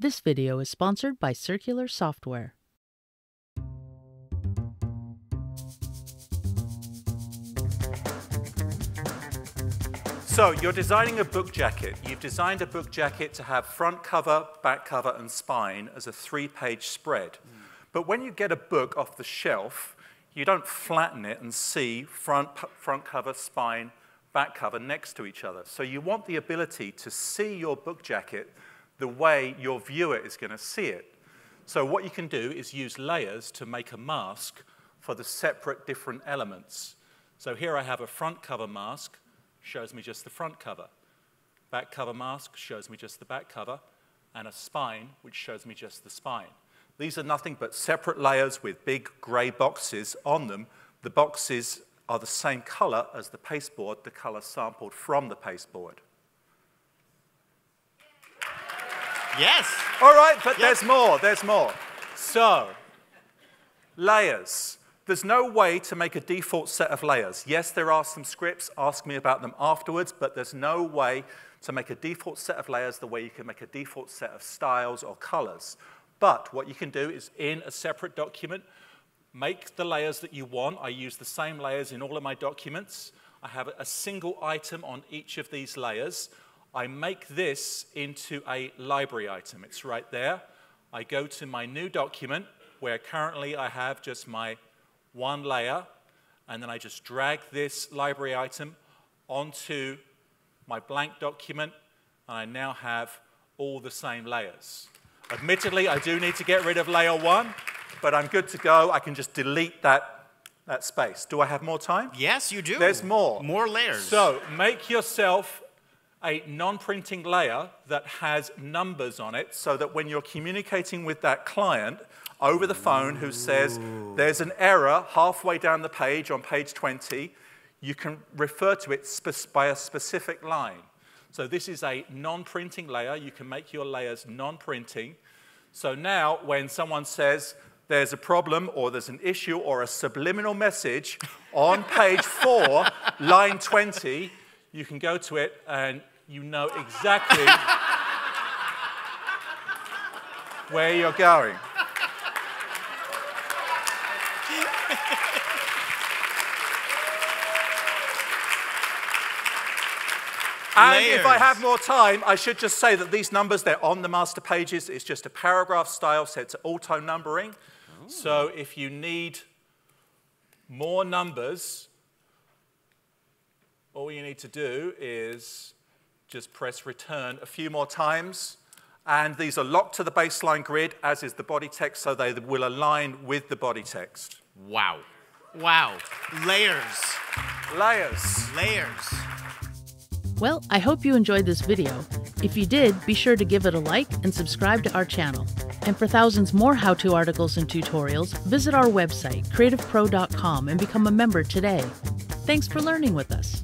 This video is sponsored by Circular Software. So you're designing a book jacket. You've designed a book jacket to have front cover, back cover, and spine as a 3-page spread. But when you get a book off the shelf, you don't flatten it and see front cover, spine, back cover next to each other. So you want the ability to see your book jacket the way your viewer is going to see it. So what you can do is use layers to make a mask for the separate different elements. So here I have a front cover mask, shows me just the front cover. Back cover mask shows me just the back cover, and a spine, which shows me just the spine. These are nothing but separate layers with big gray boxes on them. The boxes are the same color as the pasteboard, the color sampled from the pasteboard. Yes. All right, but there's more. So, layers. There's no way to make a default set of layers. Yes, there are some scripts, ask me about them afterwards, but there's no way to make a default set of layers the way you can make a default set of styles or colors. But what you can do is, in a separate document, make the layers that you want. I use the same layers in all of my documents. I have a single item on each of these layers. I make this into a library item. It's right there. I go to my new document, where currently I have just my one layer, and then I just drag this library item onto my blank document, and I now have all the same layers. Admittedly, I do need to get rid of layer 1, but I'm good to go. I can just delete that space. Do I have more time? Yes, you do. There's more. More layers. So make yourself a non-printing layer that has numbers on it, so that when you're communicating with that client over the phone who says there's an error halfway down the page on page 20, you can refer to it by a specific line. So this is a non-printing layer. You can make your layers non-printing. So now when someone says there's a problem or there's an issue or a subliminal message on page 4, line 20, you can go to it and you know exactly where you're going. And if I have more time, I should just say that these numbers, they're on the master pages. It's just a paragraph style set to auto numbering. So if you need more numbers, all you need to do is just press return a few more times. And these are locked to the baseline grid, as is the body text, so they will align with the body text. Wow. Wow. Layers. Layers. Layers. Well, I hope you enjoyed this video. If you did, be sure to give it a like and subscribe to our channel. And for thousands more how-to articles and tutorials, visit our website, creativepro.com, and become a member today. Thanks for learning with us.